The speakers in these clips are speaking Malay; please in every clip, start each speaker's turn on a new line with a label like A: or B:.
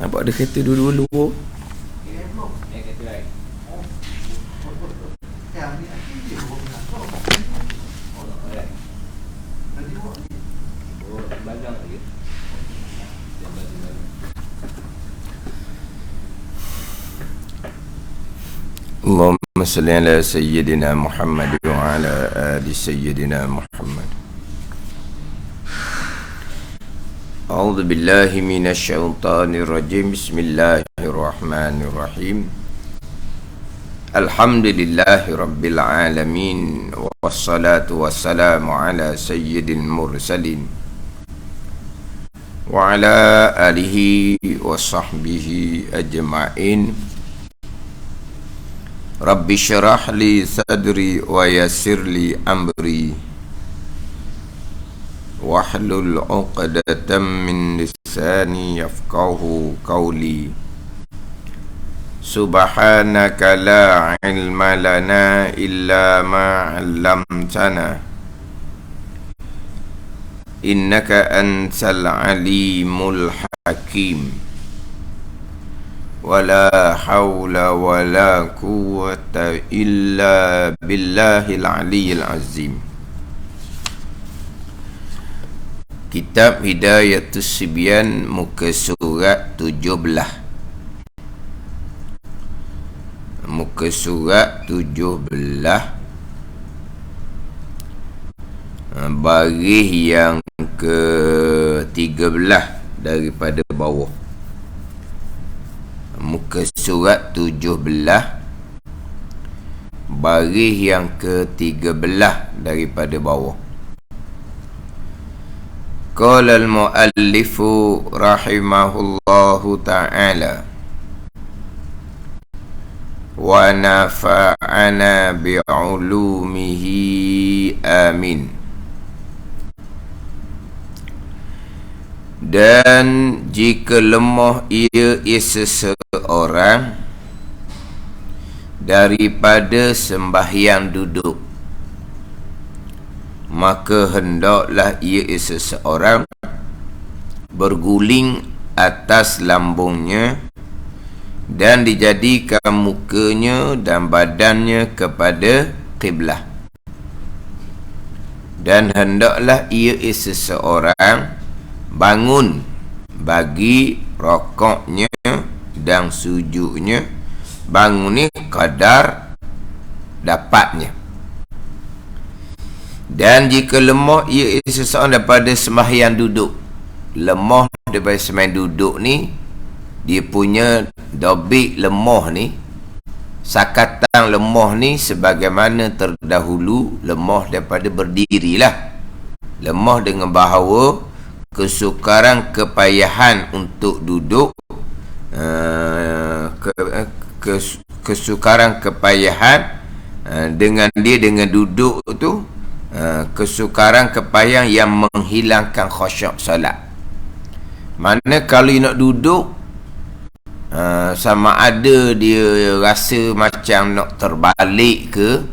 A: Nampak ada kereta dulu-dulu pun. Allahumma salli ala sayyidina Muhammad wa ala ali sayyidina Muhammad. A'udzu billahi minasy syaithanir rajim. Bismillahirrahmanirrahim. Alhamdulillahi rabbil alamin, wassalatu wassalamu ala sayyidil mursalin wa ala alihi wa sahbihi ajma'in. Rabbi syrah li sadri wa yassir li amri wahlul 'uqdatam min lisani yafqahu qawli. Subhanaka la ilma lana illa ma 'allamtana innaka antal alimul hakim. Wala hawla wala quwwata illa billahil aliyyil azim. Kitab Hidayatus Sibyan, muka surat 17. Muka surat 17, baris yang ke-13 daripada bawah. Muka surat 17, baris yang ke-13 daripada bawah. Qala al-muallifu rahimahullahu ta'ala wa nafa'ana bi'ulumihi amin. Dan jika lemah ia seseorang daripada sembahyang duduk, maka hendaklah ia seseorang berguling atas lambungnya dan dijadikan mukanya dan badannya kepada qiblah. Dan hendaklah ia seseorang bangun bagi rokoknya dan sujudnya. Bangun ni kadar dapatnya. Dan jika lemah ia seseorang daripada sembahyang duduk. Lemah daripada sembahyang duduk ni, dia punya dobik lemah ni, sakatan lemah ni sebagaimana terdahulu lemah daripada berdiri lah. Lemah dengan bahawa kesukaran kepayahan untuk duduk, kesukaran kepayahan dengan duduk tu, kesukaran kepayahan yang menghilangkan khusyuk solat. Mana kalau nak duduk, sama ada dia rasa macam nak terbalik ke,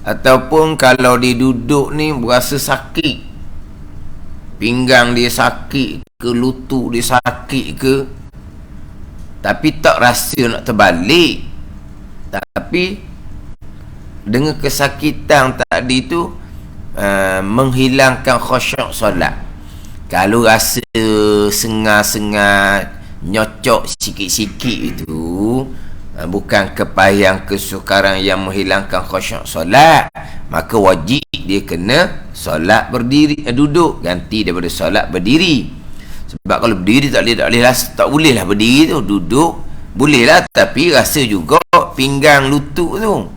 A: ataupun kalau dia duduk ni berasa sakit, pinggang dia sakit ke, lutut dia sakit ke, tapi tak rasa nak terbalik, tapi dengan kesakitan tadi tu menghilangkan khusyuk solat. Kalau rasa sengar-sengar, nyocok sikit-sikit itu, bukan kepayang kesukaran yang menghilangkan khusyuk solat, maka wajib dia kena solat berdiri, duduk, ganti daripada solat berdiri. Sebab kalau berdiri tak boleh lah berdiri tu. Duduk boleh lah, tapi rasa juga pinggang lutut tu,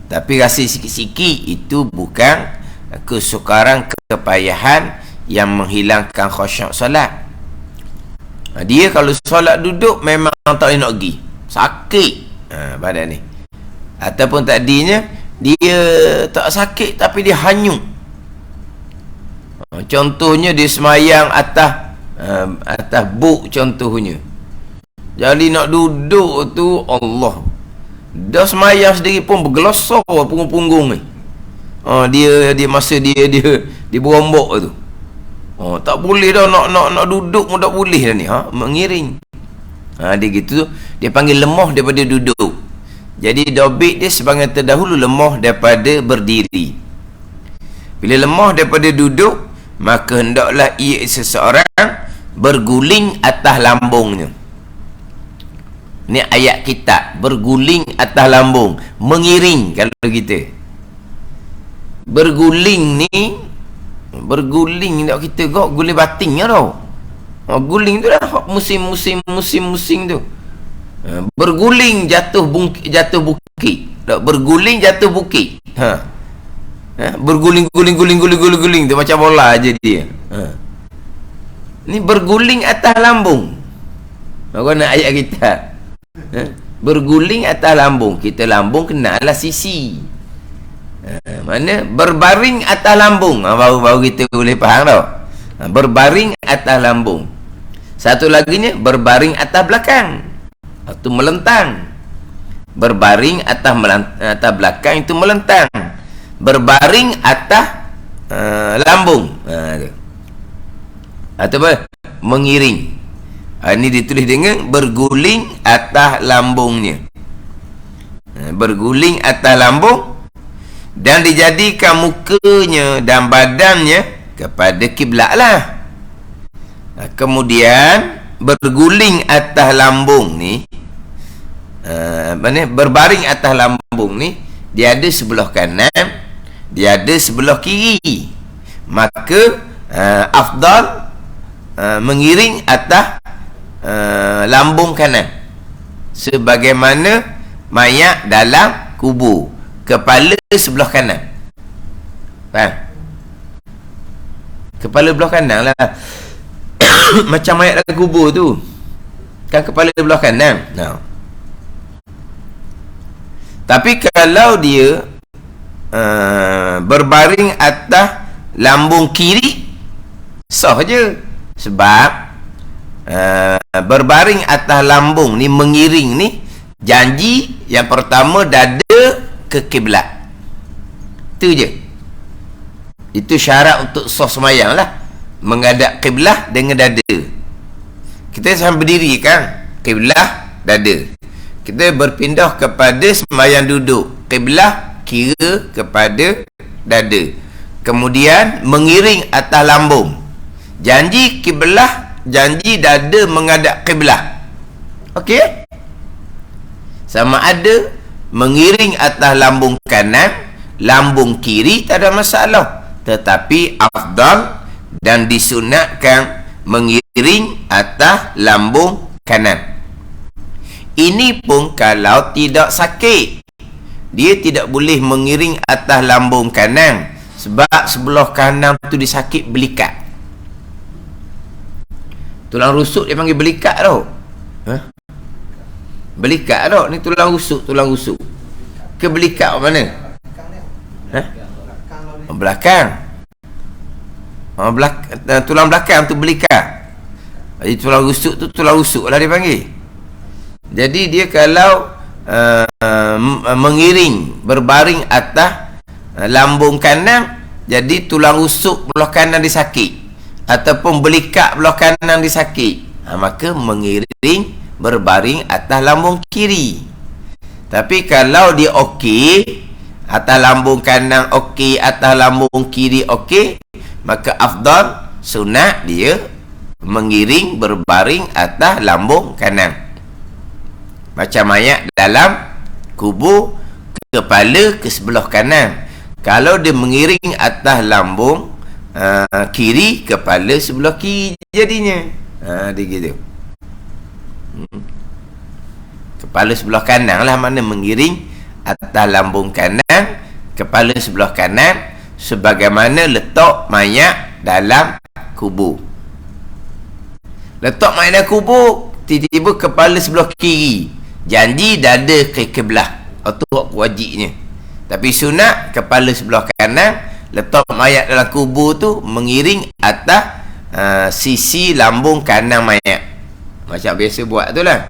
A: tapi rasa sikit-sikit, itu bukan kesukaran kepayahan yang menghilangkan khusyuk solat. Dia kalau solat duduk memang tak boleh nak pergi, sakit badan ni. Ataupun tadinya dia tak sakit tapi dia hanyut. Contohnya dia semayang atas buk contohnya. Jadi nak duduk tu, Allah, dah semayang sendiri pun bergelosor punggung-punggung ni. Dia masa dia berombak tu. Tak boleh dah nak duduk pun tak boleh dah ni. Mengiring. Dia gitu, dia panggil lemah daripada duduk. Jadi dobit dia sebagai terdahulu lemah daripada berdiri. Bila lemah daripada duduk, maka hendaklah ia seseorang berguling atas lambungnya. Ni ayat kitab, berguling atas lambung, mengiring. Kalau kita berguling ni, berguling tak kita kok guling batingnya tau. Guling tu dah musim tu. Berguling jatuh bukit. Tak, berguling jatuh bukit. Berguling tu macam bola aja dia. Ni berguling atas lambung. Apa nak ayat kita? Berguling atas lambung. Kita lambung kenalah sisi. Mana berbaring atas lambung. Baru kita boleh faham tau. Berbaring atas lambung. Satu laginya berbaring atas belakang. Itu melentang. Berbaring atas belakang itu melentang. Berbaring atas lambung. Atau apa? Mengiring. Ini ditulis dengan berguling atas lambungnya. Berguling atas lambung dan dijadikan mukanya dan badannya kepada kiblat lah. Kemudian berguling atas lambung ni, berbaring atas lambung ni, dia ada sebelah kanan, dia ada sebelah kiri. Maka afdal mengiring atas lambung kanan, sebagaimana mayat dalam kubur, kepala sebelah kanan. Faham? Kepala belah kanan lah. Macam mayat dalam kubur tu kan, kepala belah kanan. Tapi kalau dia berbaring atas lambung kiri, sah je. Sebab berbaring atas lambung ni, mengiring ni, janji yang pertama dada ke kiblat. Itu je. Itu syarat untuk sah sembahyang lah, menghadap kiblat dengan dada. Kita sambil berdiri kan, kiblat dada. Kita berpindah kepada sembahyang duduk, kiblat kira kepada dada. Kemudian mengiring atas lambung, janji kiblat, janji dada menghadap kiblat. Okey? Sama ada mengiring atas lambung kanan, lambung kiri, tak ada masalah. Tetapi afdal dan disunatkan mengiring atas lambung kanan. Ini pun kalau tidak sakit. Dia tidak boleh mengiring atas lambung kanan, sebab sebelah kanan tu disakit belikat. Tulang rusuk dia panggil belikat tau. Belikat tau. Ni tulang rusuk ke belikat mana? Belakang. Tulang belakang tu belikat. Jadi tulang rusuk tu tulang rusuk lah dia panggil. Jadi dia kalau mengiring, berbaring atas lambung kanan, jadi tulang rusuk belah kanan disakit, ataupun belikat belah kanan disakit, maka mengiring, berbaring atas lambung kiri. Tapi kalau dia okey, atas lambung kanan okey, atas lambung kiri okey, maka afdal, sunat dia mengiring, berbaring atas lambung kanan. Macam mayat dalam kubur, kepala ke sebelah kanan. Kalau dia mengiring atas lambung kiri, kepala sebelah kiri jadinya. Dia gitu. Kepala sebelah kanan lah, mana mengiring atas lambung kanan, kepala sebelah kanan, sebagaimana letak mayat dalam kubur. Letak mayat dalam kubur, tiba-tiba kepala sebelah kiri, janji dada ke kiblat. Itu wajibnya. Tapi sunat kepala sebelah kanan, letak mayat dalam kubur tu mengiring atas sisi lambung kanan mayat. Macam biasa buat tu lah.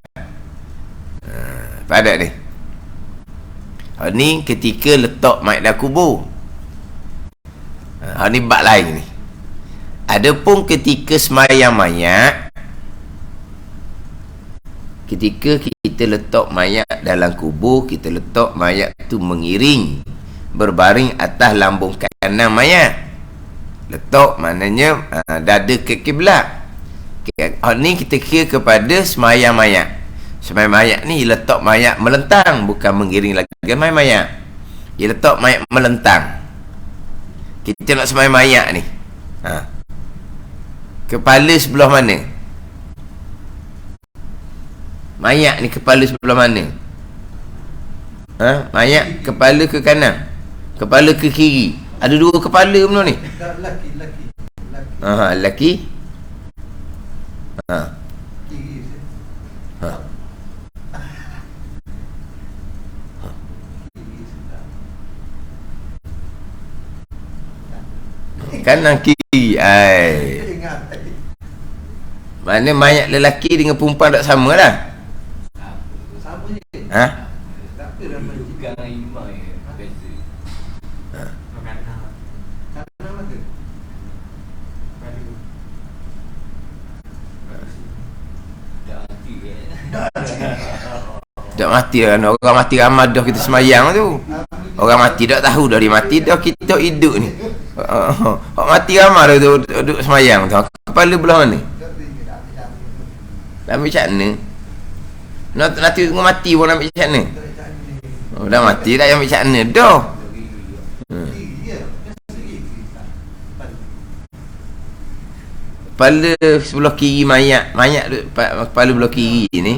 A: Padat ni. Ni ketika letak mayat dalam kubur. Ni bab lain ni. Adapun ketika sembahyang mayat, Ketika kita letak mayat dalam kubur, kita letak mayat tu mengiring, berbaring atas lambung kanan mayat. Letak maknanya dada ke kiblat. Ni kita kira kepada semayang mayat. Semayang mayat ni letak mayat melentang, bukan mengiring lagi semayang mayat. Dia letak mayat melentang. Kita nak semayang mayat ni, kepala sebelah mana? Mayat ni kepala sebelah mana? Mayat kepala ke kanan? Kepala ke kiri? Ada dua kepala benar ni? Lelaki. Kanan kiri. Mana mayat lelaki dengan perempuan tak sama lah.
B: Sama je. Tak ada dalam juga imam ya. Beza. Kanan mata.
A: Tak mati kan. Orang mati ramai dah kita semayang tu. Orang mati tak tahu dah dia mati dah kita hidup ni. Orang mati ramai dah duduk semayang tu. Kepala belah mana? Nak ambil macam mana? Nanti tengok mati pun nak ambil macam mana? Dah mati dah ambil macam mana dah. Kepala sebelah kiri mayat kepala belah kiri ni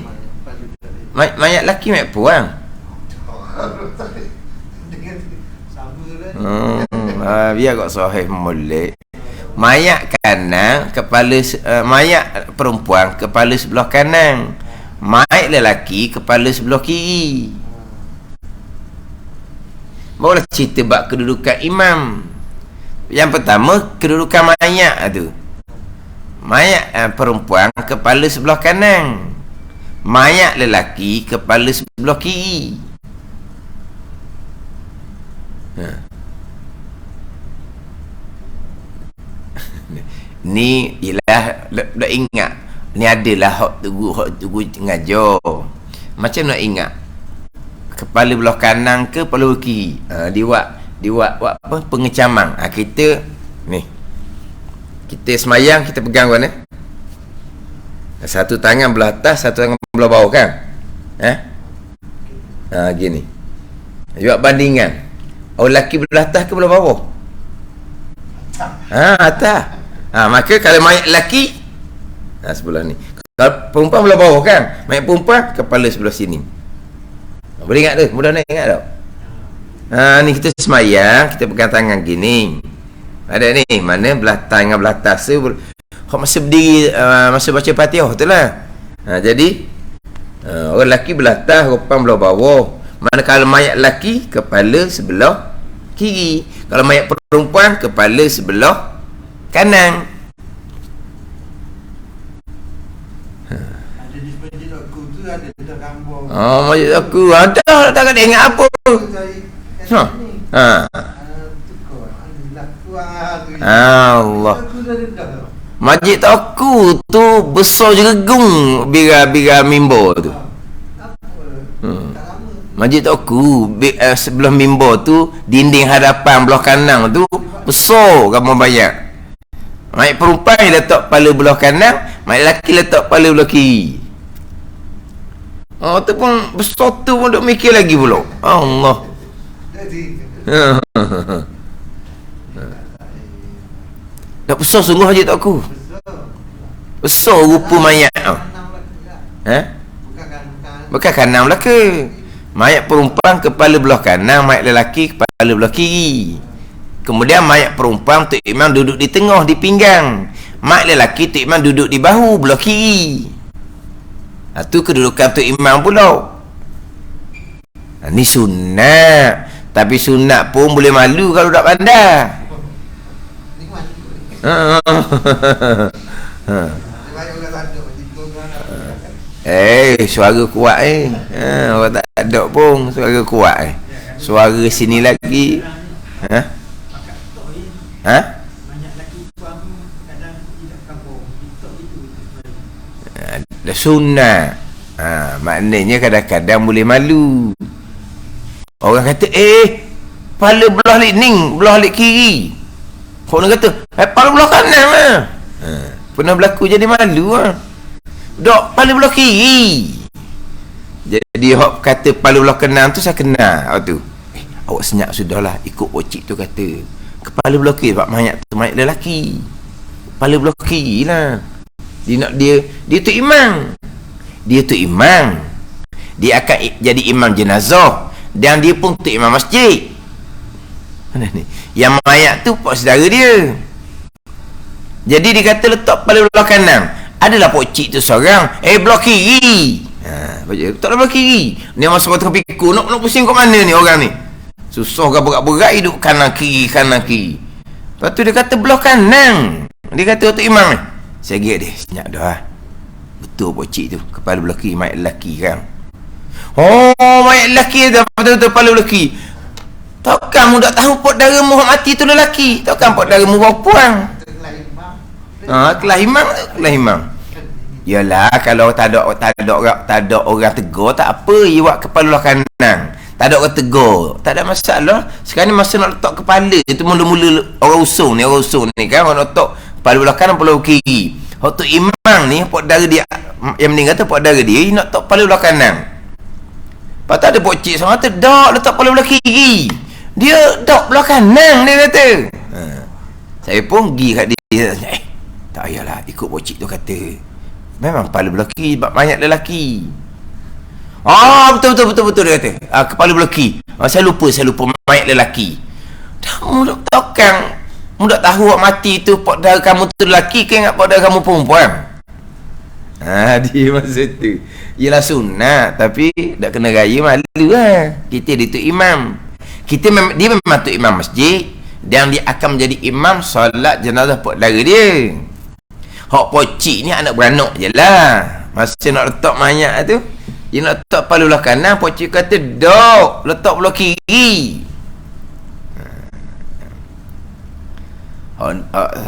A: mayat lelaki mayat perempuan. Biar kau sahih molek. Mayat kanan kepala mayat perempuan kepala sebelah kanan, mayat lelaki kepala sebelah kiri. Barulah cerita bab kedudukan imam. Yang pertama kedudukan mayat tu. Mayat perempuan kepala sebelah kanan, mayat lelaki kepala sebelah kiri. Ni ialah dah ingat. Ni adalah hak tugu ngajar. Macam nak ingat. Kepala belah kanan ke kepala belah kiri. Dia buat apa? Pengecaman. Kita ni. Kita semayang kita pegang mana? Satu tangan belah atas, satu tangan belah bawah kan? Gini. Buat bandingan. Orang lelaki belah atas ke belah bawah? Atas. Maka kalau mayat lelaki sebelah ni. Kalau perempuan belah bawah kan? Mayat perempuan kepala sebelah sini. Boleh ingat tu? Mudah nak ingat tak? Ni kita semayang, kita pegang tangan gini. Ada ni, mana belah tangan belah atas tu masa berdiri, masa baca Fatihah tu lah. Jadi orang lelaki belah atas, perempuan belah bawah. Manakala mayat lelaki kepala sebelah kiri, kalau mayat perempuan kepala sebelah kanan.
B: Ada di masjid aku tu ada gambar.
A: Masjid aku ada tak ada ingat apa. Allah. Masjid aku tu besar je gegung bira-bira mimbar tu. Masjid aku sebelah mimbar tu, dinding hadapan belah kanan tu besar gambar banyak. Mayat perempuan letak kepala belah kanan, mayat lelaki letak kepala belah kiri. Tu pun besar tu pun duk mikir lagi pula. Allah. Dah besar sungguh masjid aku. Besar rupa mayat. Bukan kanan belaka. Mayat perempuan kepala belah kanan, mayat lelaki kepala belah kiri. Kemudian mayat perempuan Tok Imam duduk di tengah, di pinggang. Mayat lelaki Tok Imam duduk di bahu belah kiri. Tu kedudukan Tok Imam pula. Ni sunat. Tapi sunat pun boleh malu kalau tak pandai. Suara kuat orang tak ada pun suara kuat suara sini lagi. Dah sunnah Maknanya kadang-kadang boleh malu. Orang kata, kepala belah lik ning, belah lik kiri. Orang kata, kepala belah kanan lah. Pernah berlaku jadi malu lah. Dok, kepala belah kiri. Jadi hok kata kepala belah kanan tu saya kenal tu. Awak senyap sudahlah, ikut pocik tu kata. Kepala belah kiri sebab mayat tu mayat lelaki. Kepala belah kiri lah. Dia tu imam. Dia tu imam. Dia akan jadi imam jenazah. Dan dia pun tu imam masjid. Mana ni? Yang mayat tu pak saudara dia. Jadi dia kata letak kepala belah kanan. Adalah pocik tu seorang. Belah kiri. Tak ada belah kiri. Ni masa kau tengah fikir, nak pusing kat mana ni orang ni? Susah ke berat-berat hidup kanan kiri. Lepas tu dia kata belah kanan. Dia kata tu imam ni. Saya gerak dia, senyap dah. Betul pocik tu, kepala belah kiri mayat lelaki kan. Mayat lelaki tu, betul-betul kepala belah kiri. Takkan mu tak tahu pot darah mu mati tu lelaki. Takkan pot darah mu perempuan. Kelah imam. Yalah, kalau tak ada orang tegur tak apa, you buat kepala belah kanan. Tak ada orang tegur, tak ada masalah. Sekarang ni masa nak letak kepala itu mula-mula orang usung ni kan, orang letak kepala belah kanan, kepala belah kiri. Waktu imam ni pot darah dia yang meninggal tu, pot darah dia nak letak kepala belah kanan. Lepas tu ada pocik seorang kata, "Dak, letak kepala belah kiri." Dia dak belah kanan, dia kata. Saya pun pergi kat dia, tak payahlah ikut pocik tu kata. Memang kepala belah kiri sebab mayat lelaki. Betul dia kata. Kepala belah kiri. Saya lupa mayat lelaki. Mu tak tahu awak mati tu pot darah kamu tu lelaki ke ingat pot darah kamu perempuan? Dia masa tu. Ialah sunat tapi tak kena raya malu lah. Kita dia tu imam. Dia memang tu imam masjid dan dia akan menjadi imam solat jenazah pot darah dia. Hak pocik ni anak beranak je lah. Masa nak letak mayat tu, dia nak letak kepala belah kanan, pocik kata, "Dok, letak belah kiri."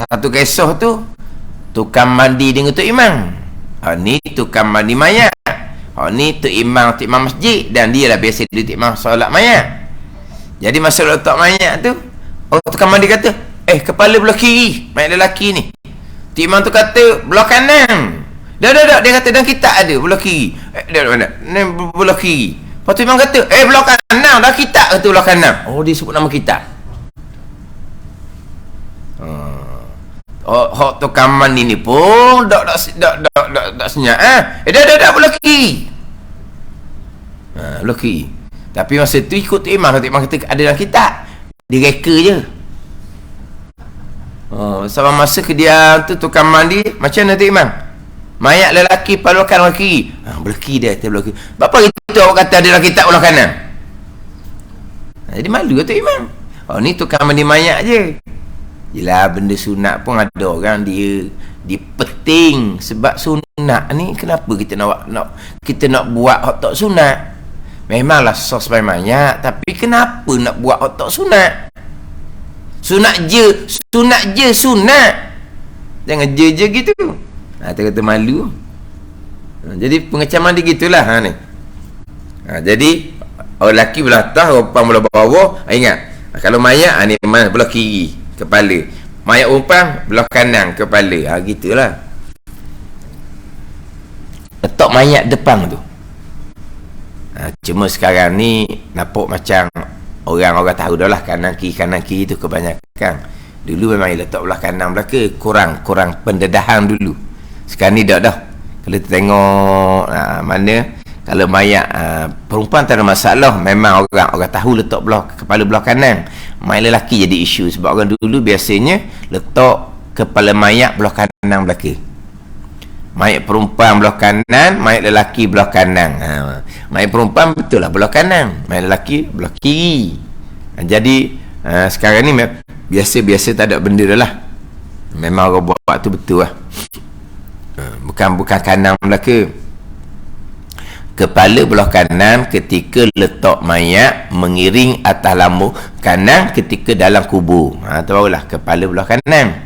A: Satu kisah tu, tukang mandi dengan tu imam. Ni tukang mandi mayat. Ni tu imam masjid dan dia lah biasa dia imam solat mayat. Jadi masa letak mayat tu, tukang mandi kata, kepala belah kiri mayat lelaki ni. Tu imam tu kata belah kanan. Dah dia kata dalam kitab ada belah kiri. Mana? Ni belah kiri. Lepas tu imam kata, belah kanan dah kitab kata belah kanan. Dia sebut nama kitab. Hak tu kaman ni pun tak senyap. Dah belah kiri. Belah kiri. Tapi masa tu ikut tu imam kata ada dalam kitab. Dia reka je. Sama masa ke dia tu tukang mandi, macam mana tu imam? Mayat lelaki kepala kanan kiri. Belah kiri dia kata belah kiri. Berapa itu awak kata ada dalam kitab belah kanan? Jadi malu tu imam. Ni tukang mandi mayat je. Yelah, benda sunat pun ada orang dia penting sebab sunat ni kenapa kita nak buat hak tak sunat? Memanglah sos main mayat, tapi kenapa nak buat hak tak sunat? Sunat je sunat. Jangan je gitu. Kata malu. Jadi pengecaman dia gitulah ni. Jadi orang lelaki belah atas, perempuan belah bawah. Ingat, kalau mayat ni belah kiri kepala, mayat perempuan belah kanan kepala. Gitulah. Letak mayat depan tu. Cuma sekarang ni nampak macam orang tahu dah lah kanan kiri tu kebanyakan. Dulu memang letak belah kanan belaka, kurang pendedahan dulu. Sekarang ni dah. Kalau kita tengok mana kalau mayat perempuan tak ada masalah, memang orang tahu letak kepala belah kanan. Mayat lelaki jadi isu sebab orang dulu biasanya letak kepala mayat belah kanan belaka. Mayat perempuan belah kanan, mayat lelaki belah kanan. Mayat perempuan betul lah belah kanan, mayat lelaki belah kiri. Jadi sekarang ni biasa tak ada benda dah lah. Memang orang buat tu betul lah. Bukan kanan belaka. Kepala belah kanan ketika letak mayat mengiring atas lambung kanan ketika dalam kubur. Tu barulah kepala belah kanan.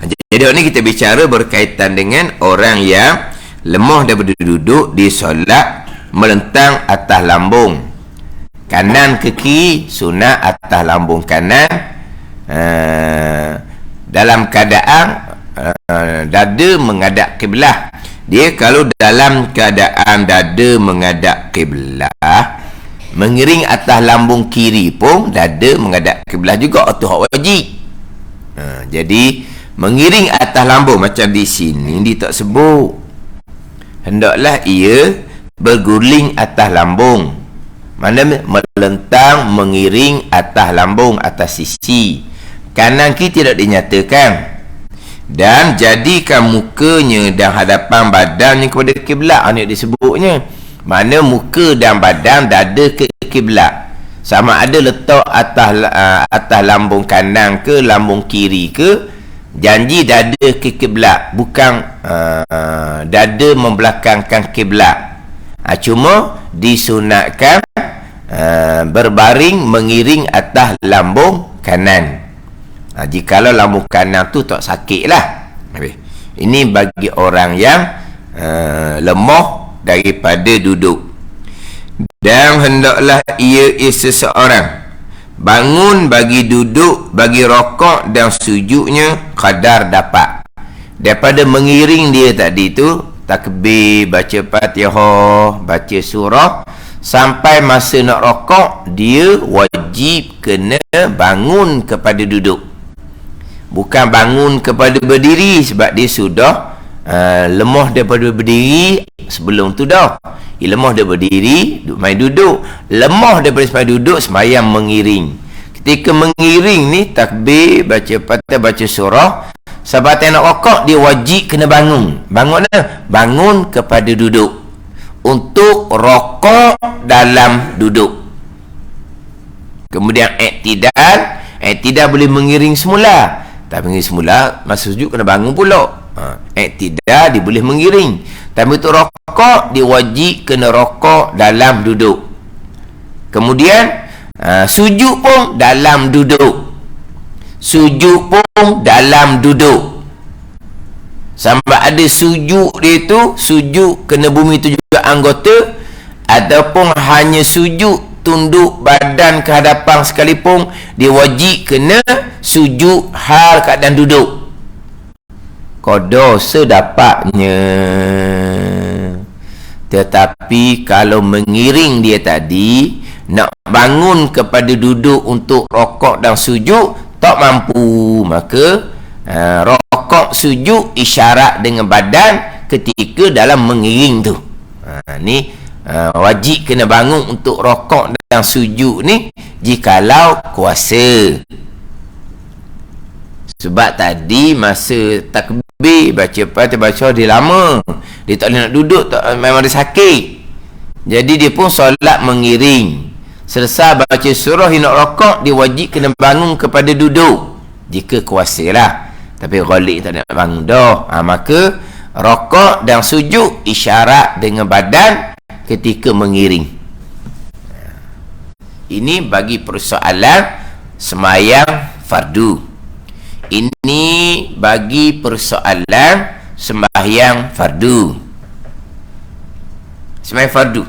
A: Jadi ni kita bicara berkaitan dengan orang yang lemah daripada duduk di solat melentang atas lambung kanan ke kiri, sunat atas lambung kanan dalam keadaan dada menghadap kiblat. Dia kalau dalam keadaan dada menghadap kiblat, mengiring atas lambung kiri pun dada menghadap kiblat juga, itu hak wajib. Jadi mengiring atas lambung macam di sini dia tak sebut, hendaklah ia berguling atas lambung. Mana melentang mengiring atas lambung, atas sisi kanan kiri tidak dinyatakan. Dan jadikan mukanya dan hadapan badannya kepada kiblat, ini disebutnya. Mana muka dan badan dada ke kiblat, sama ada letak atas lambung kanan ke lambung kiri ke, janji dada ke kiblat, bukan dada membelakangkan kiblat. Cuma disunatkan berbaring mengiring atas lambung kanan. Jikalau lambung kanan tu tak sakit lah. Ini bagi orang yang lemah daripada duduk. Dan hendaklah ia seseorang bangun bagi duduk, bagi rokok dan sujudnya kadar dapat. Daripada mengiring dia tadi tu, takbir, baca Fatihah, baca surah, sampai masa nak rokok, dia wajib kena bangun kepada duduk. Bukan bangun kepada berdiri, sebab dia sudah lemah daripada berdiri sebelum tu dah. Dia lemah daripada berdiri, main duduk. Lemah daripada semai duduk, sembahyang mengiring. Ketika mengiring ni, takbir, baca Fatihah, baca surah, sahabat yang nak rokok, dia wajib kena bangun. Bangun mana? Bangun kepada duduk, untuk rokok dalam duduk. Kemudian iktidal boleh mengiring semula. Tak mengiring semula, masa sujud kena bangun pula. Iktidal dia boleh mengiring. Tapi untuk rokok, dia wajib kena rokok dalam duduk. Kemudian sujud pun dalam duduk. Sujud pun dalam duduk. Sampai ada sujud dia tu, sujud kena bumi tu juga anggota, ataupun hanya sujud tunduk badan ke hadapan sekalipun, dia wajib kena sujud hal keadaan duduk. Qada sedapatnya. Tetapi kalau mengiring dia tadi, nak bangun kepada duduk untuk rokok dan sujud, tak mampu, maka rokok sujud isyarat dengan badan ketika dalam mengiring tu. Ni wajib kena bangun untuk rokok dan sujud ni jikalau kuasa. Sebab tadi masa takbir, baca Fatihah, baca dia lama, dia tak boleh nak duduk, memang dia sakit. Jadi dia pun solat mengiring. Selesai baca surah, dia nak rokok, dia wajib kena bangun kepada duduk jika kuasa lah. Tapi ghalib tak nak bangun dah, maka rokok dan sujud isyarat dengan badan ketika mengiring. Ini bagi persoalan semayang fardu. Ini bagi persoalan sembahyang fardu. Sembahyang fardu,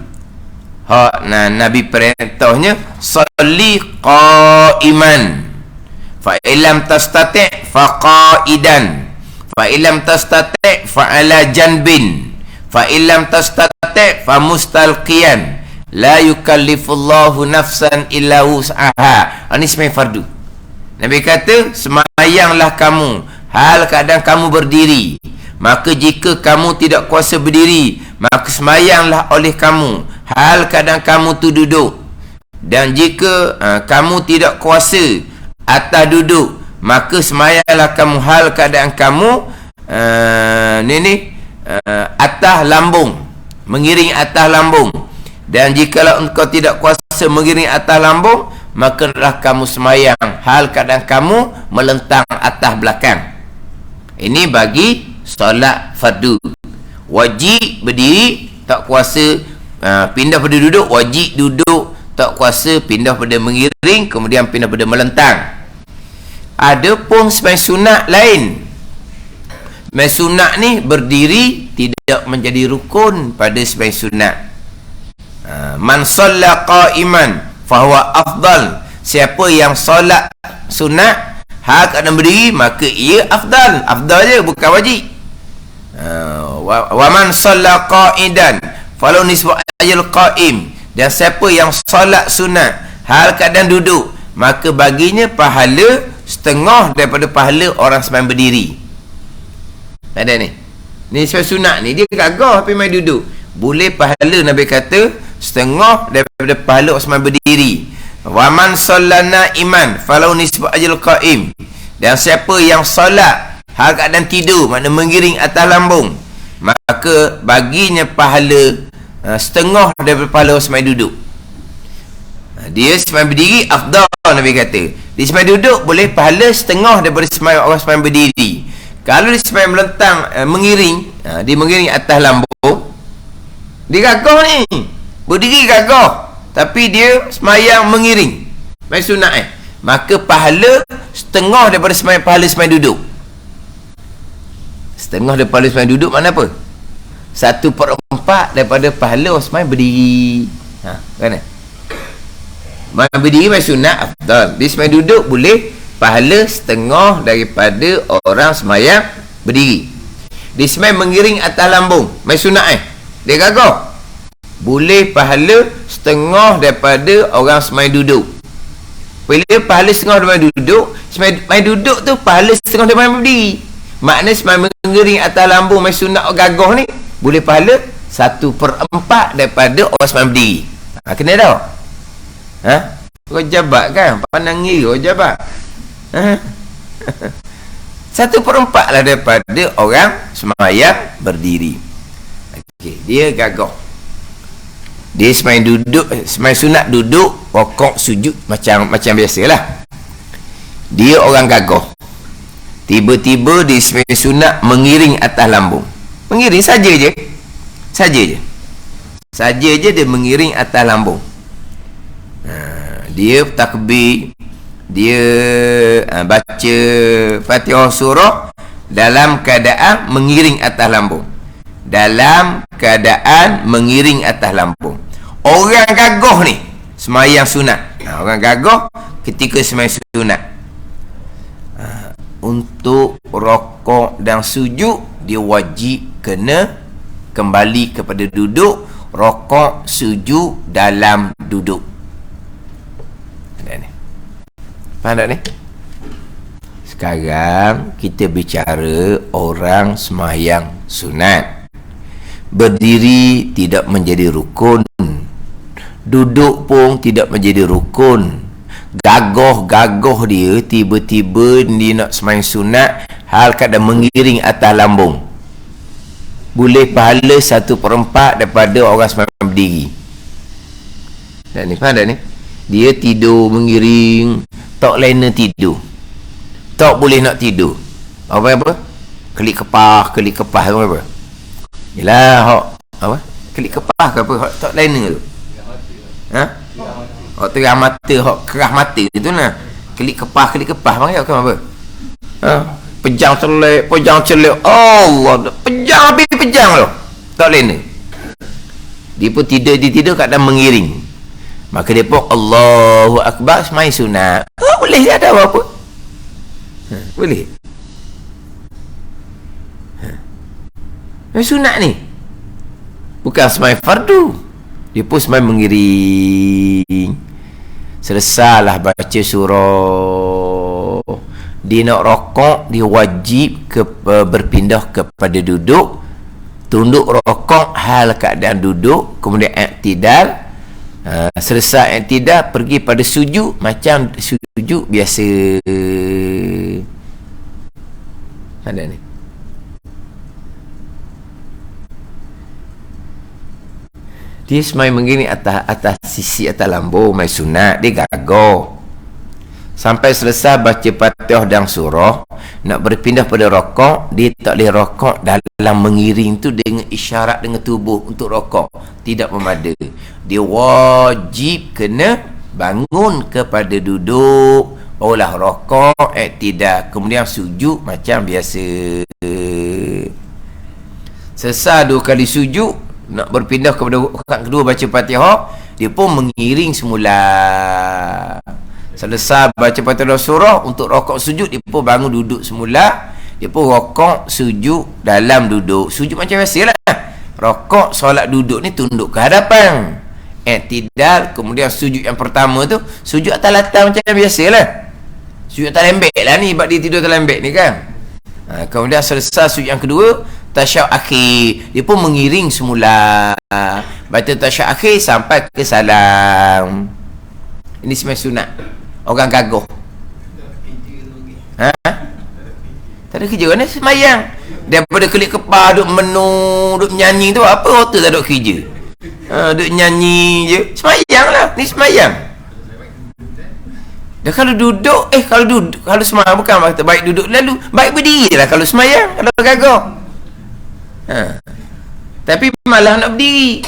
A: Nabi perintahnya salli qa'iman, fa illam tastati' fa qa'idan, fa illam tastati' fa ala janbin, fa illam tastati' fa mustalqiyan, la yukallifullahu nafsan illa wus'aha. Ini sembahyang fardu. Nabi kata, semayanglah kamu hal keadaan kamu berdiri. Maka jika kamu tidak kuasa berdiri, maka semayanglah oleh kamu hal keadaan kamu tu duduk. Dan jika kamu tidak kuasa atas duduk, maka semayanglah kamu hal keadaan kamu atas lambung, mengiring atas lambung. Dan jikalau engkau tidak kuasa mengiring atas lambung, maka hendaklah kamu semayang hal keadaan kamu melentang atas belakang. Ini bagi solat fardu. Wajib berdiri, tak kuasa pindah pada duduk, wajib duduk, tak kuasa pindah pada mengiring, kemudian pindah pada melentang. Ada pun sembahyang sunat lain. sembahyang sunat ni berdiri tidak menjadi rukun pada sembahyang sunat. Man shalla qa'iman fahuwa afdal. Siapa yang solat sunat hal keadaan berdiri, maka ia afdal. Afdal je, bukan wajib. Wa man shalla qa'idan falau nisfu ajal qa'im. Dan siapa yang solat sunat hal keadaan duduk, maka baginya pahala setengah daripada pahala orang sembahyang berdiri. Ada ni. Ni sembahyang sunat ni dia gagah tapi main duduk. Boleh pahala Nabi kata setengah daripada pahala orang sembahyang berdiri. Wa man shallana iman falau nisfu ajal qa'im. Dan siapa yang solat hal keadaan tidur, makna mengiring atas lambung, maka baginya pahala setengah daripada pahala orang sembahyang duduk. Dia sembahyang berdiri afdal, Nabi kata. Dia sembahyang duduk boleh pahala setengah daripada sembahyang orang sembahyang berdiri. Kalau dia sembahyang melentang, mengiring, dia mengiring atas lambung, dia gagah ni. Berdiri gagah, tapi dia sembahyang mengiring, sembahyang sunat maka pahala setengah daripada sembahyang pahala sembahyang duduk. Setengah daripada pahala sembahyang duduk makna apa? 1/4 daripada pahala orang sembahyang berdiri. Kan? Sembahyang berdiri sembahyang sunat afdal. Dia sembahyang duduk boleh pahala setengah daripada orang sembahyang berdiri. Dia sembahyang mengiring atas lambung, sembahyang sunat dia gagah, boleh pahala setengah daripada orang sembahyang duduk. Bila pahala setengah daripada duduk, sembahyang duduk tu pahala setengah daripada berdiri. Maknanya sembahyang mengiring atas lambung sembahyang sunat gagah ni boleh pahala 1/4 daripada orang sembahyang berdiri. Kena tak? Kau jabat kan? Pandang ngiri kau jabat. 1/4 lah daripada orang sembahyang berdiri. Okey, dia gagah. Dia sembahyang duduk, sembahyang sunat duduk, rokok, sujud macam biasalah. Dia orang gagah. Tiba-tiba dia sembahyang sunat mengiring atas lambung. Mengiring saja je. Saja je dia mengiring atas lambung. Dia takbir, dia baca Fatihah surah dalam keadaan mengiring atas lambung. Dalam keadaan mengiring atas lambung. Orang gagah ni sembahyang sunat. Orang gagah ketika sembahyang sunat. Untuk rokok dan sujud dia wajib kena kembali kepada duduk, rokok sujud dalam duduk. Ada ni. Faham tak ni? Sekarang kita bicara orang sembahyang sunat. Berdiri tidak menjadi rukun, duduk pun tidak menjadi rukun. Gagah dia tiba-tiba dia nak sembahyang sunat hal keadaan mengiring atas lambung, boleh pahala 1/4 daripada orang sembahyang berdiri. Dan ni faham tak ni? Dia tidur mengiring, tak lena tidur, tak boleh nak tidur. Apa? Kelik kepah apa? Yelah, apa? Kelik kepah ke apa? Tak lena tu. Terang mata, kerah mata tu lah. Kelik kepah panggil apa? Pejang celik. Allah, pejang tu. Tak lena. Dia pun tidur keadaan mengiring. Maka dia pun Allahu Akbar semai sunat. Boleh dia ada apa? Boleh. Sunat ni bukan semai fardu. Dia pun semai mengiring. Selesailah baca surah, dia nak rokok, dia wajib berpindah kepada duduk, tunduk rokok hal keadaan duduk, kemudian i'tidal. Selesai i'tidal pergi pada sujud macam sujud biasa. Ada ni. Dia semai menggini atas sisi atas lambung mai sunat, dia gagah. Sampai selesai baca Fatihah dan surah, nak berpindah pada rokok, dia tak boleh rokok dalam mengiring tu dengan isyarat dengan tubuh untuk rokok. Tidak memada. Dia wajib kena bangun kepada duduk, Barulah rokok, i'tidal, kemudian sujud macam biasa. Selesai 2 kali sujud, nak berpindah kepada rakaat kedua baca Fatihah, dia pun mengiring semula. Selesai baca Fatihah surah, untuk rokok sujud dia pun bangun duduk semula. Dia pun rokok sujud dalam duduk. Sujud macam biasalah. Rokok solat duduk ni tunduk ke hadapan. I'tidal, kemudian sujud yang pertama tu sujud atas latar macam biasalah. Sujud atas lembek lah ni, sebab dia tidur atas lembek ni kan. Kemudian selesai sujud yang kedua, tasyahud akhir, dia pun mengiring semula. Baca tasyahud akhir sampai ke salam. Ini semai sunat. Orang gagah. Tak ada kerja kan? Semayang. Daripada kelip kepala, duk menung, duk nyanyi tu, apa otak tak duk kerja? Duk nyanyi je. Semayang lah. Ni semayang. Dan kalau duduk, kalau semayang bukan kata baik duduk lalu, baik berdiri lah kalau semayang, kalau gagah. Tapi malah nak berdiri,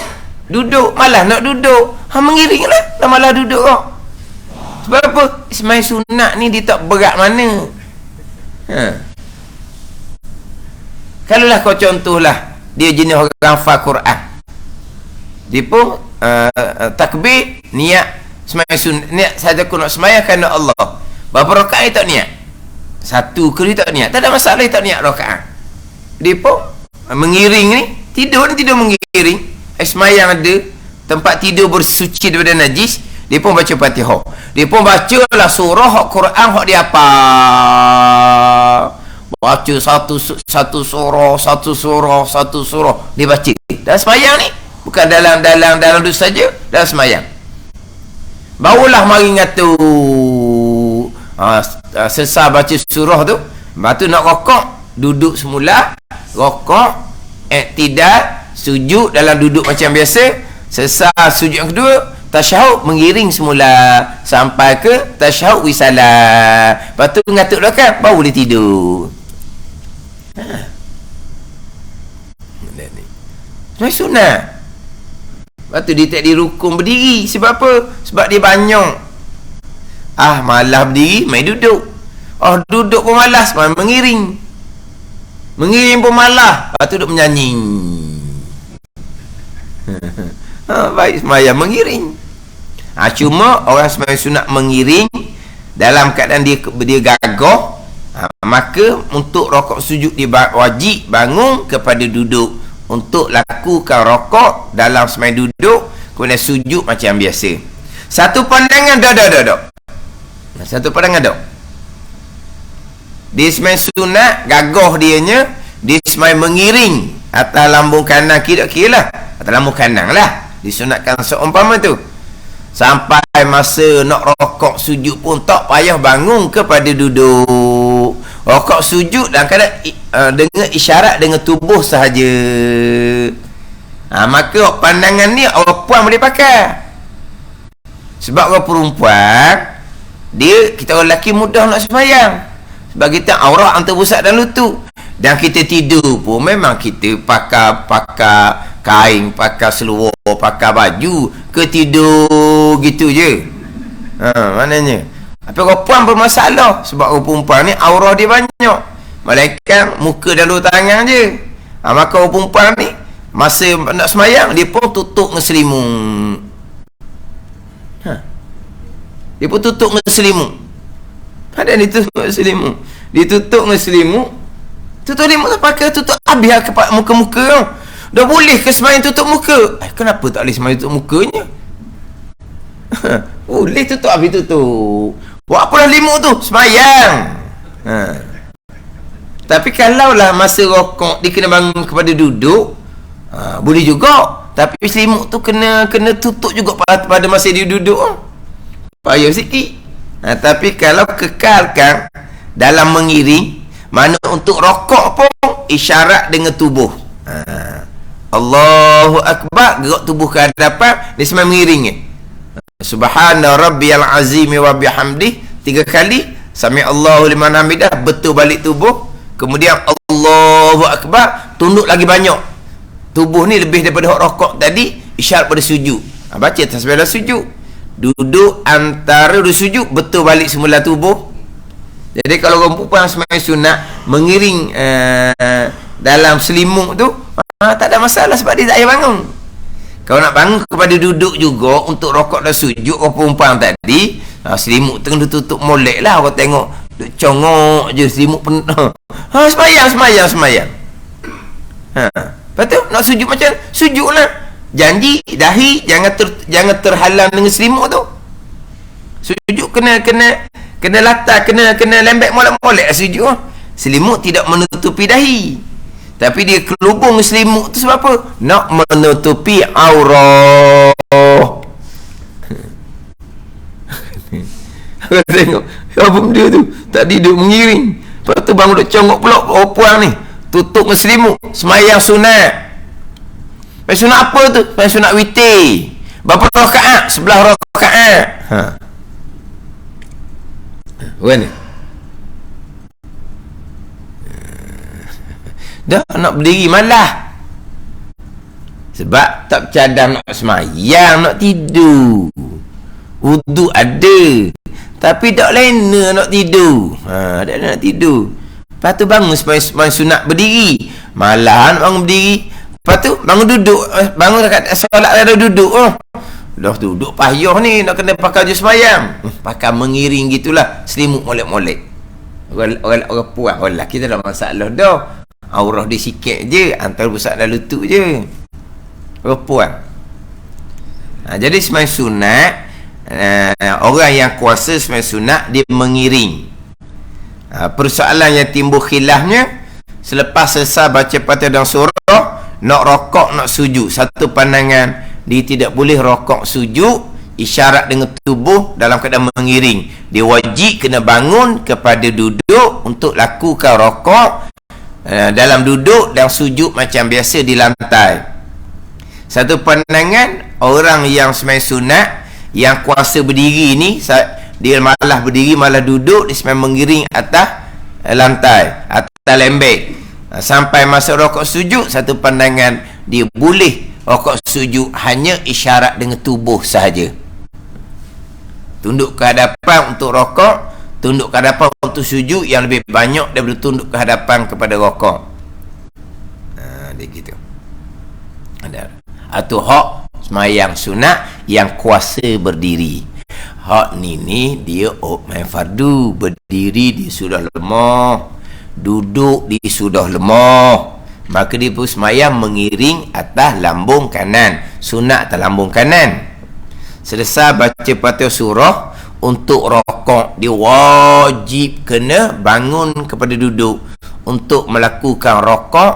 A: duduk malah nak duduk, mengiring lah, malah duduk kau. Sebab apa? Semayang sunat ni dia tak berat mana. Kalau lah kau contohlah, dia jenis orang hafal Quran, dia pun takbir, niat semayang sunat, niat saja aku nak semayang kerana Allah. Berapa rakaat dia tak niat? 1 ke dia tak niat, tak ada masalah dia tak niat rakaat. Dia pun mengiring ni, tidur mengiring. Semayang ada tempat tidur bersuci daripada najis, dia pun baca Fatihah. Dia pun bacalah surah Quran hak dia apa. Baca satu surah dia baca. Dalam semayang ni, bukan dalam duduk saja, dalam semayang. Barulah mari ngatu selesai baca surah tu, lepas tu nak rokok, duduk semula, rokok, i'tidal, sujud dalam duduk macam biasa. Selesai sujud yang kedua, tasyahud mengiring semula sampai ke tasyahud wisalah. Lepas tu ngatuk belakang, baru boleh tidur. Semua sunat. Lepas tu dia tak dirukun berdiri. Sebab apa? Sebab dia banyak. Malah berdiri, main duduk. Duduk pun malas, main mengiring. Mengiring pun malah. Lepas tu duduk menyanyi. Baik semayang mengiring. Cuma orang semayang sunat mengiring dalam keadaan dia gagah, maka untuk rokok sujud dia wajib bangun kepada duduk. Untuk lakukan rokok dalam semayang duduk, kemudian sujud macam biasa. Satu pandangan dah. Satu pandangan dah. Dia semayang sunat, gagah dianya, dia semayang mengiring atas lambung kanan, kira lah atas lambung kanan lah, disunatkan seumpama tu. Sampai masa nak rokok sujud pun tak payah bangun kepada duduk. Rokok sujud dan kadang dengan isyarat dengan tubuh sahaja. Maka pandangan ni orang puan boleh pakai. Sebab orang perempuan, kita orang lelaki mudah nak sembahyang. Sebab kita aurat antara pusat dan lutut. Dan kita tidur pun memang kita pakai kain, pakai seluar, pakai baju, ke tidur gitu je. Maknanya tapi orang puan bermasalah. Sebab orang perempuan ni aurah dia banyak, malaikat muka dan dua tangan je. Maka orang perempuan ni masa nak semayang, dia pun tutup dengan selimut. Dia pun tutup dengan selimut. Padahal dia tutup dengan selimut. Dia tutup dengan selimut. Tutup selimut tak pakai, tutup habis ke muka-muka tau. Dah boleh ke semayang tutup muka? Kenapa tak boleh semayang tutup mukanya? Boleh tutup habis tutup. Buat apa dah selimut tu? Semayang. Tapi kalaulah masa rokok dia kena bangun kepada duduk, boleh juga. Tapi selimut tu kena tutup juga pada masa dia duduk. Payah sikit. Tapi kalau kekalkan dalam mengiring, mana untuk rokok pun isyarat dengan tubuh. Allahu Akbar, gerak tubuh ke hadapan, dia semua mengiring. Subhana rabbiyal azimi wa bihamdih 3 kali, sami Allahu liman hamidah, betul balik tubuh. Kemudian Allahu Akbar, tunduk lagi banyak. Tubuh ni lebih daripada rokok tadi, isyarat pada sujud. Baca tasbih dalam sujud. duduk antara dua sujud, betul balik semula tubuh. Jadi kalau orang perempuan sembahyang sunat mengiring dalam selimut tu, tak ada masalah sebab dia tak payah bangun. Kalau nak bangun kepada duduk juga untuk rokok dan sujud orang perempuan tadi, selimut tengah tutup molek lah, orang tengok duk congok je selimut penuh. Semayang. Lepas tu nak sujud macam sujud lah. Janji dahi jangan terhalang dengan selimut tu. Sujud kena latar, kena lembek molek-molek sujud. Selimut tidak menutupi dahi, tapi dia kelubung selimut tu sebab apa? Nak menutupi aurat. Aku tengok apa benda tu, tadi duduk mengiring, lepas tu bangun duduk congok pula perempuan ni, tutup dengan selimut, semayang sunat. Sunat apa tu? Sunat witir. Berapa rakaat? 11 rakaat. Mana? Dah nak berdiri malah. Sebab tak bercadang nak semayang, nak tidur. Wudu ada, tapi tak lena nak tidur. Tak nak tidur. Lepas tu bangun semayang sunat berdiri, malah nak bangun berdiri. Lepas tu bangun duduk, bangun dekat solat ada duduk. Dah duduk payah ni, nak kena pakai je semayang. Pakai mengiring gitulah, selimut molek-molek. Orang puas, orang lelaki tak ada masalah dah. Aurah dia sikit je, antara pusat dan lutut je. Orang puas. Jadi semayang sunat, orang yang kuasa semayang sunat, dia mengiring. Persoalan yang timbul khilafnya, selepas selesai baca Fatihah dan surah, nak rokok, nak sujud, satu pandangan dia tidak boleh rokok sujud isyarat dengan tubuh dalam keadaan mengiring. Dia wajib kena bangun kepada duduk untuk lakukan rokok dalam duduk dan sujud macam biasa di lantai. Satu pandangan, orang yang sembahyang sunat yang kuasa berdiri ni, dia malah berdiri malah duduk, dia sembahyang mengiring atas lantai, atas lembek. Sampai masa rokok sujud, satu pandangan dia boleh rokok sujud hanya isyarat dengan tubuh sahaja. Tunduk ke hadapan untuk rokok, tunduk ke hadapan untuk sujud yang lebih banyak daripada tunduk ke hadapan kepada rokok. Dia gitu. Atau hak semayang sunat yang kuasa berdiri. Hak ni dia main fardu, berdiri dia sudah lemah, duduk dia sudah lemah, maka dia pun semayang mengiring atas lambung kanan, sunat atas lambung kanan. Selesai baca Fatihah surah, untuk rokok dia wajib kena bangun kepada duduk untuk melakukan rokok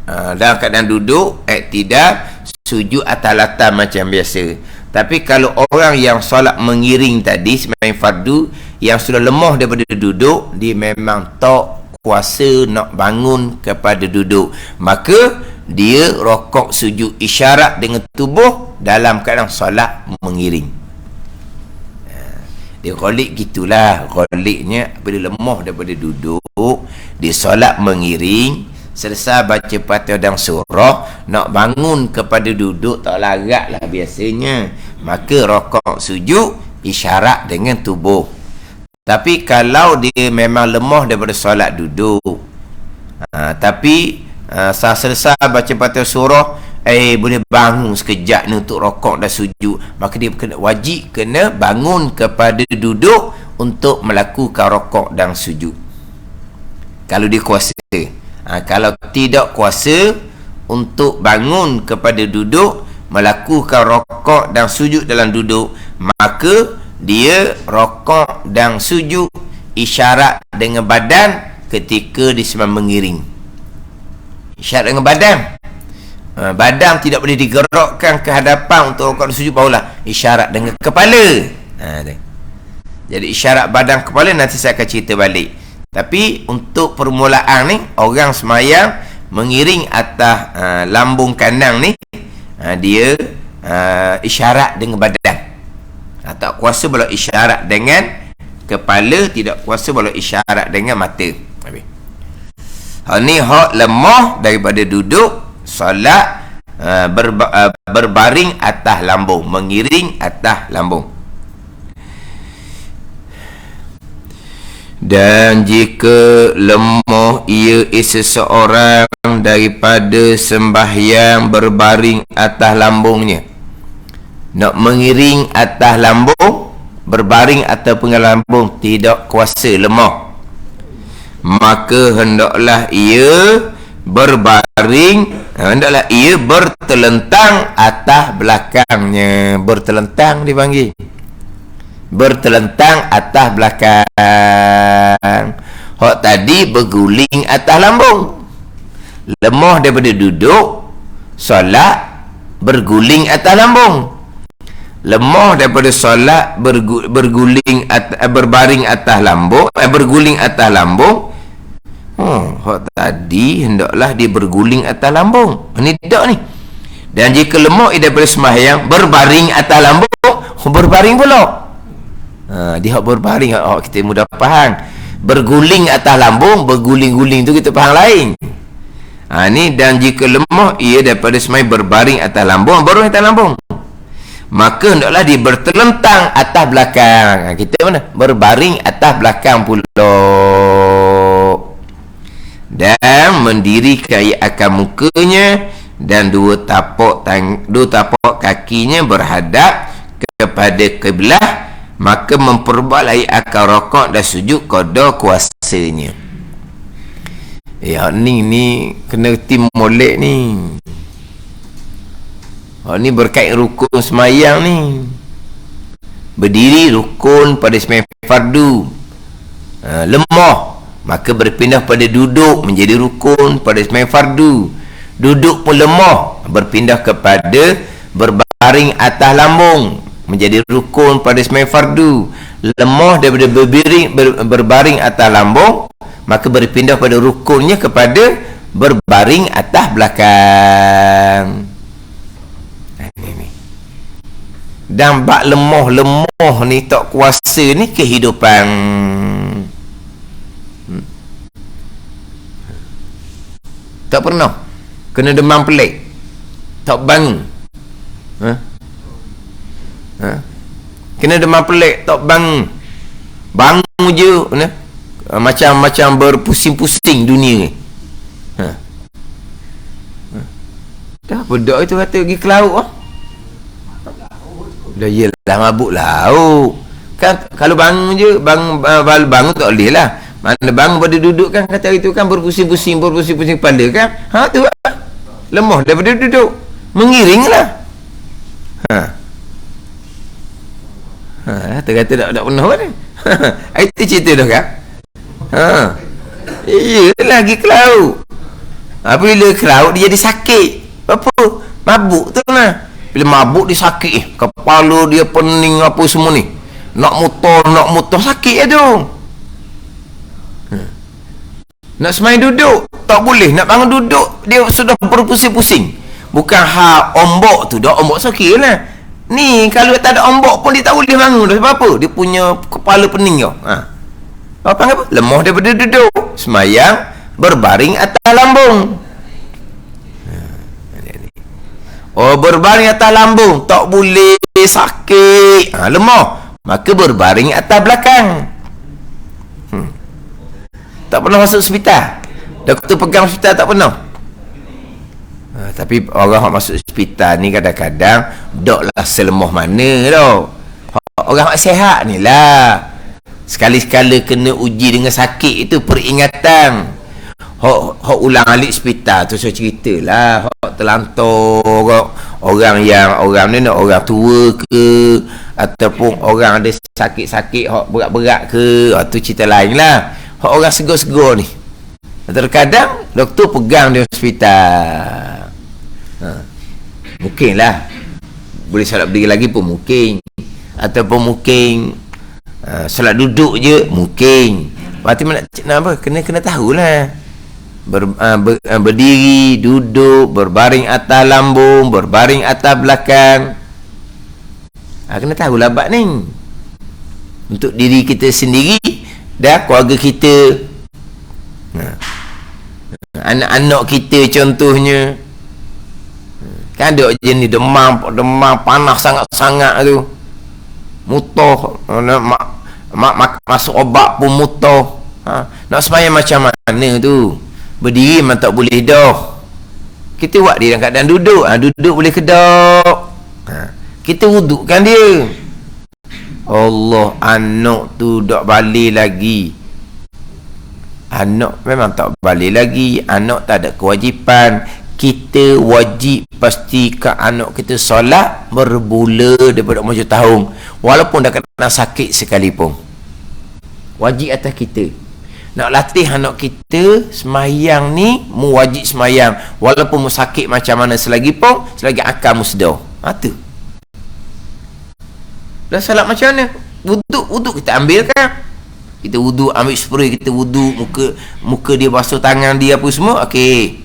A: dalam keadaan duduk, iktidal, sujud atas latar macam biasa. Tapi kalau orang yang solat mengiring tadi semayang fardu, yang sudah lemah daripada duduk, dia memang tak kuasa nak bangun kepada duduk, maka dia rokok sujud isyarat dengan tubuh dalam keadaan solat mengiring. Dia kholik gitulah. Kholiknya bila lemah daripada duduk, dia solat mengiring, selesai baca Fatihah dan surah, nak bangun kepada duduk tak larat lah biasanya, maka rokok sujud isyarat dengan tubuh. Tapi kalau dia memang lemah daripada solat duduk, tapi selesai baca Fatihah surah, boleh bangun sekejap ni untuk rokok dan sujud, maka dia wajib kena bangun kepada duduk untuk melakukan rokok dan sujud kalau dia kuasa. Kalau tidak kuasa untuk bangun kepada duduk, melakukan rokok dan sujud dalam duduk, maka dia rokok dan sujud isyarat dengan badan ketika dia sembahyang mengiring. Isyarat dengan badan. Badan tidak boleh digerakkan ke hadapan untuk rokok dan sujud, barulah isyarat dengan kepala. Jadi isyarat badan kepala nanti saya akan cerita balik. Tapi untuk permulaan ni, orang semayang mengiring atas lambung kanan ni, dia isyarat dengan badan. Tak kuasa boleh isyarat dengan kepala, tidak kuasa boleh isyarat dengan mata. Ni hak lemah daripada duduk solat, berbaring atas lambung, mengiring atas lambung. Dan jika lemah ia seseorang daripada sembahyang berbaring atas lambungnya, nak mengiring atas lambung, berbaring atas lambung, tidak kuasa, lemah, maka hendaklah ia berbaring, hendaklah ia bertelentang atas belakangnya. Bertelentang dipanggil, bertelentang atas belakang. Hak tadi berguling atas lambung. Lemah daripada duduk solat, berguling atas lambung. Lemah daripada solat, berguling berbaring atas lambung, berguling atas lambung. Hak tadi hendaklah dia berguling atas lambung. Ini tak ni. Dan jika lemah daripada sembahyang berbaring atas lambung, berbaring pula. Dia hak berbaring, hak kita mudah faham. Berguling atas lambung, berguling-guling tu kita faham lain. Ni, dan jika lemah ia daripada semai berbaring atas lambung, berbaring atas lambung, maka hendaklah dia bertelentang atas belakang. Kita mana? Berbaring atas belakang pula. Dan mendirikan akan mukanya, dan dua tapak kakinya berhadap kepada kiblat, maka memperbuat akan rokok dan sujud qada kuasanya. Ni kena tim molek ni. Ni berkait rukun semayang ni. Berdiri rukun pada semayang fardu. Lemah, maka berpindah pada duduk menjadi rukun pada semayang fardu. Duduk pun lemah, berpindah kepada berbaring atas lambung, menjadi rukun pada semayang fardu. Lemah daripada berbaring atas lambung, maka berpindah pada rukunnya kepada berbaring atas belakang. Ini. Dan bak lemah ni tak kuasa ni kehidupan. Tak pernah kena demam pelik, tak bangun. Kena demam pelik, tak bangun je macam berpusing-pusing dunia ni. Dah bedak itu kata pergi ke laut. Dah yelah mabuk laut kan. Kalau bangun je, bangun tak boleh lah. Mana bangun pada duduk kan, kata itu kan berpusing-pusing kepala kan. Tu lah. Lemah daripada duduk, mengiring lah. Kata-kata tak pernah kan. Itu cerita dah kan. Iyalah pergi ke laut. Bila ke laut dia jadi sakit. Apa? Mabuk tu lah. Bila mabuk dia sakit, kepala dia pening apa semua ni. Nak mutar sakit tu. Nak semain duduk tak boleh, nak bangun duduk dia sudah berpusing-pusing. Bukan ombak tu dah, ombak sakit lah. Ni kalau tak ada ombak pun dia tak boleh bangun dah. Sebab apa? Dia punya kepala pening tau. Apa? Lemah daripada duduk. Semayang berbaring atas lambung. Berbaring atas lambung tak boleh, sakit, lemah, maka berbaring atas belakang. Tak pernah masuk hospital. Doktor pegang hospital tak pernah. Tapi orang yang masuk hospital ni kadang-kadang doklah selemah mana tau. Orang yang sihat ni lah, sekali-sekala kena uji dengan sakit itu peringatan. Hak ulang alik hospital tu saya ceritalah. Hak terlantar orang ni orang tua ke, ataupun orang ada sakit-sakit hak berat-berat ke, tu cerita lain lah. Hak orang segar-segar ni, terkadang doktor pegang di hospital. Mungkin lah boleh salat berdiri lagi pun mungkin, ataupun mungkin salat duduk je mungkin. Berarti nak apa? Kena tahulah. Berdiri, duduk, berbaring atas lambung, berbaring atas belakang. Kena tahu labat ni untuk diri kita sendiri dan keluarga kita, anak-anak kita contohnya. Kan ada je ni demam panas sangat-sangat tu, muntah, Masuk obat pun muntah. Nak sembahyang macam mana tu? Berdiri memang tak boleh dah. Kita buat dia dalam keadaan duduk. Duduk boleh kedok. Kita wudukkan dia. Allah, anak tu tak balik lagi. Anak memang tak balik lagi. Anak tak ada kewajipan. Kita wajib pastikan anak kita solat bermula daripada umur 7 tahun. Walaupun dah kena sakit sekalipun. Wajib atas kita. Nak latih anak kita semayang ni, mu wajib semayang. Walaupun mu sakit macam mana selagi akal mu sedar. Tu. Dan salat macam mana? Wuduk kita ambil kan? Kita wuduk, ambil spray, kita wuduk, muka dia basuh tangan dia apa semua. Okey.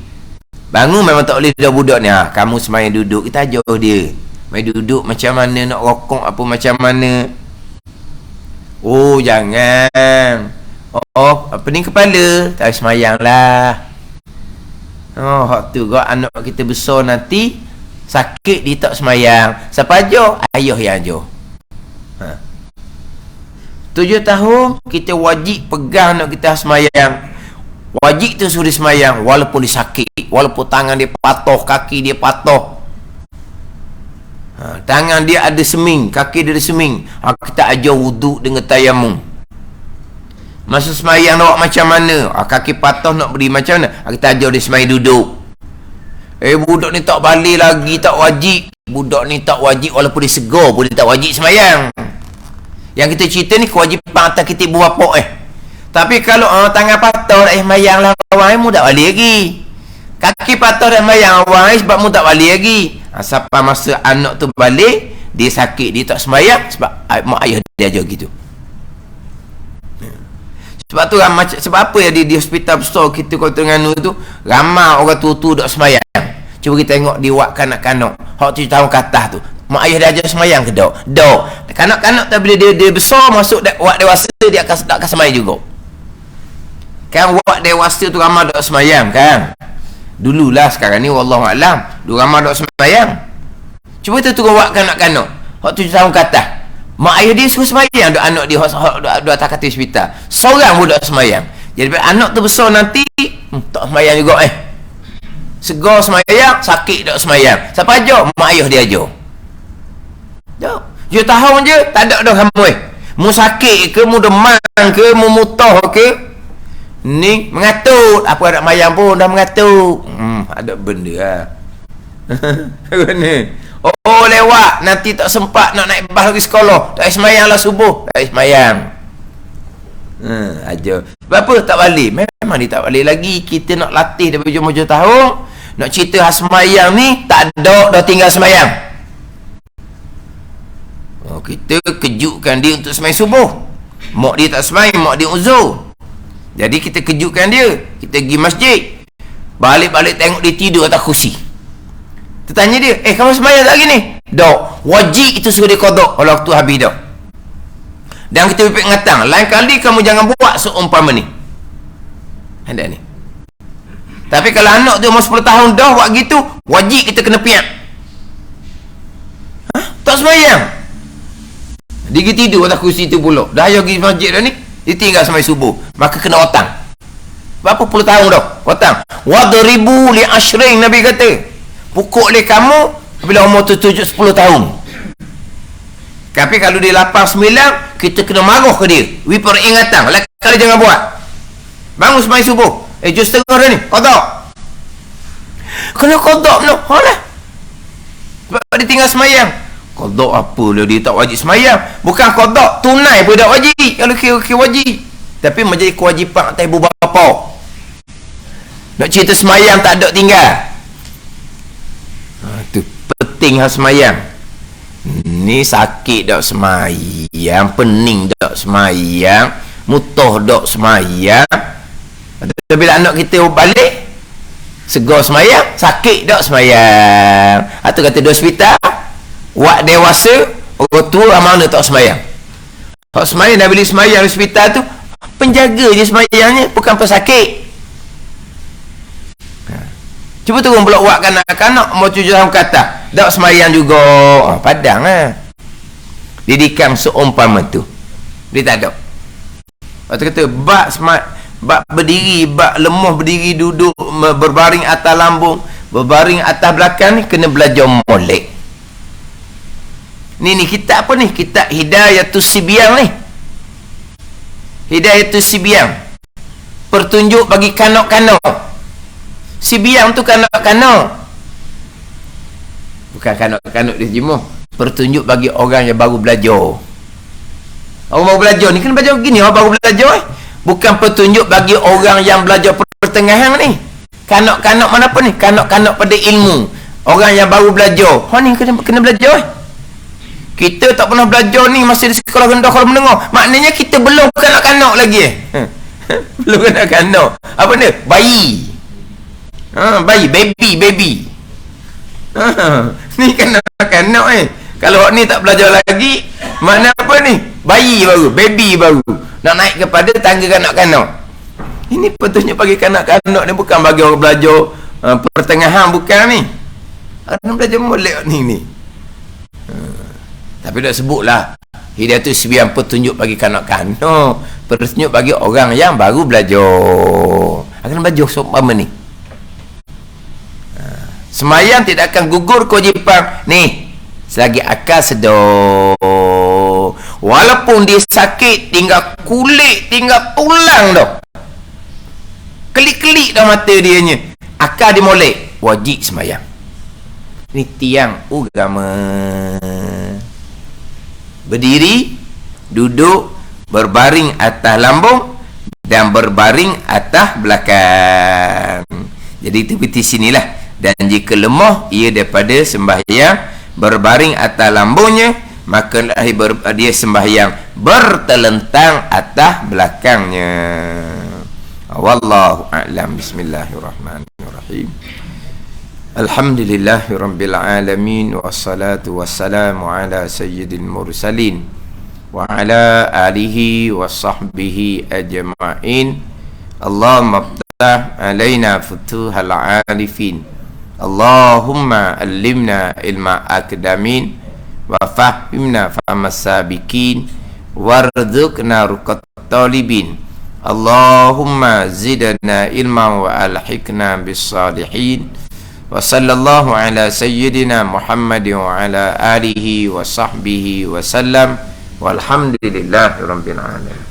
A: Bangun memang tak boleh dah budak ni. Kamu semayang duduk, kita ajar dia. Main duduk macam mana, nak rokok apa macam mana. Oh, jangan. Pening kepala, tak semayang lah. Hak tu kau anak kita besar nanti sakit dia tak semayang. Siapa ajar? Ayah yang ajar. 7 tahun kita wajib pegang anak kita semayang. Wajib tu suruh semayang walaupun dia sakit, walaupun tangan dia patah, kaki dia patah. Tangan dia ada seming, kaki dia ada seming. Kita ajar wuduk dengan tayamum. Masa semayang nak macam mana? Kaki patah nak beri macam mana? Kita ajar dia semayang duduk. Budak ni tak balik lagi, tak wajib. Budak ni tak wajib walaupun dia segar pun dia tak wajib semayang. Yang kita cerita ni kewajipan atas kita ibu bapa. Tapi kalau tangan patah semayang lah awang, mu tak balik lagi. Kaki patah semayang awang sebab mu tak balik lagi. Sampai masa anak tu balik, dia sakit, dia tak semayang sebab mak ayah dia ajar gitu. Sebab tu sebab apa ya di hospital besar kita Kota Terengganu tu ramai orang tua-tua tak semayang. Cuba kita tengok di wak kanak-kanak hak 7 tahun ke atas tu, mak ayah dia ajar semayang ke tak? Tak. Kanak-kanak tak bila dia besar masuk wak dewasa dia akan semayang juga. Kan wak dewasa tu ramai tak semayang kan. Dululah, sekarang ni wallahualam dulu ramai tak semayang. Cuba kita turun wak kanak-kanak hak 7 tahun ke atas, mak ayah dia suruh semayang duk anak dia duk atas katil hospital. Seorang pun tak semayang. Jadi anak tu besar nanti tak semayang juga segar semayang, sakit tak semayang. Siapa ajar? Mak ayah dia ajar. Tak. 7 tahun je tak ada dah kamu mu sakit ke, mu demam ke, mu mutah ke, ni mengatur. Apa ada mayang pun dah mengatur. Ada benda lah. Lewat nanti tak sempat nak naik bas lagi sekolah, tak semayang lah subuh, tak semayang. Aja. Sebab apa tak balik? Memang dia tak balik lagi. Kita nak latih daripada umur 7 tahun. Nak cerita semayang ni tak ada dah tinggal semayang. Kita kejutkan dia untuk semayang subuh. Mak dia tak semayang, mak dia uzur. Jadi kita kejutkan dia. Kita pergi masjid, balik-balik tengok dia tidur atas kursi. Kita tanya dia, kamu semayang tak lagi ni? Tak. Wajib itu suruh dia qada kalau waktu habis dah. Dan kita pipik ngatang, lain kali kamu jangan buat seumpama ni. Ada ni. Tapi kalau anak tu umur 10 tahun dah buat gitu, wajib kita kena piak. Tak semayang. Dia pergi tidur atas kursi tu pula. Dah pergi masjid dah ni, dia tinggal sampai subuh. Maka kena otang. Berapa puluh tahun dah otang. Wadribu li ashrin, Nabi kata. Pukul oleh kamu bila umur tu 7-10 tahun. Tapi kalau dia 8-9, kita kena marah ke dia. We peringatan. Kalau jangan buat. Bangun semai subuh. Jam setengah dah ni. Kodok. Kena kodok no. Lah. Sebab dia tinggal semayang. Kodok apa lah, dia tak wajib semayang. Bukan kodok, tunai pun tak wajib. Kalau kira wajib. Tapi menjadi kewajipan atas ibu bapa. Nak cerita semayang tak ada tinggal. Tu penting semayang. Ni sakit tak semayang, pening tak semayang, mutah tak semayang. Bila anak kita balik segar semayang, sakit tak semayang. Atau kata di hospital, wak dewasa, orang tua mana tak semayang. Hak semayang dah bila semayang di hospital tu, penjaga je semayangnya, bukan pesakit. Cuba turun pula wak kanak-kanak umur 7 tahun ke atas, tak semayang juga. Padang lah. Didikan seumpama tu. Dia tak ada. Waktu kata bak berdiri, bak lemah berdiri, duduk, berbaring atas lambung, berbaring atas belakang ni kena belajar molek. Ni kitab apa ni? Kitab Hidayatus Sibyang ni. Hidayatus Sibyang. Pertunjuk bagi kanak-kanak. Sibyang tu kanak-kanak. Bukan kanak-kanak dia jemuh. Pertunjuk bagi orang yang baru belajar. Orang baru belajar ni kena belajar gini, orang baru belajar bukan petunjuk bagi orang yang belajar pertengahan ni. Kanak-kanak mana apa ni? Kanak-kanak pada ilmu. Orang yang baru belajar. Ni kena belajar. Kita tak pernah belajar ni masih di sekolah rendah kalau menengah. Maknanya kita belum kanak-kanak lagi. Belum kanak-kanak. Apa ni? Bayi. Bayi, baby. Ni kanak-kanak Kalau ni tak belajar lagi, makna apa ni? Bayi baru, baby baru. Nak naik kepada tangga kanak-kanak. Ini petunjuk bagi kanak-kanak ni, bukan bagi orang belajar pertengahan, bukan ni. Orang belajar molek ni. Tapi dah sebutlah Hidayatus Sibyang petunjuk bagi kanak-kanak, petunjuk bagi orang yang baru belajar. Akan belajar seumpama ni. Semayang tidak akan gugur kewajipan ni selagi akal sedar. Walaupun dia sakit, tinggal kulit, tinggal tulang dah, kelik-kelik dah mata dia nya, akal dia molek, wajib semayang. Ni tiang agama. Berdiri, duduk, berbaring atas lambung dan berbaring atas belakang. Jadi seperti sinilah. Dan jika lemah ia daripada sembahyang berbaring atas lambungnya, maka dia sembahyang bertelentang atas belakangnya. Wallahu a'lam. Bismillahirrahmanirrahim. Alhamdulillahirabbil alamin, wassalatu wassalamu ala sayyidil mursalin wa ala alihi washabbihi ajma'in. Allahumma ftah alaina futuhal arifin. Allahumma allimna ilma akdamin wa fahimna fahamas sabiqin warzuqna ruqat talibin. Allahumma zidna ilma wa alhiqna bis salihin. Wa sallallahu ala sayyidina Muhammadin wa ala alihi wa sahbihi wa sallam. Walhamdulillahi rabbil alamin.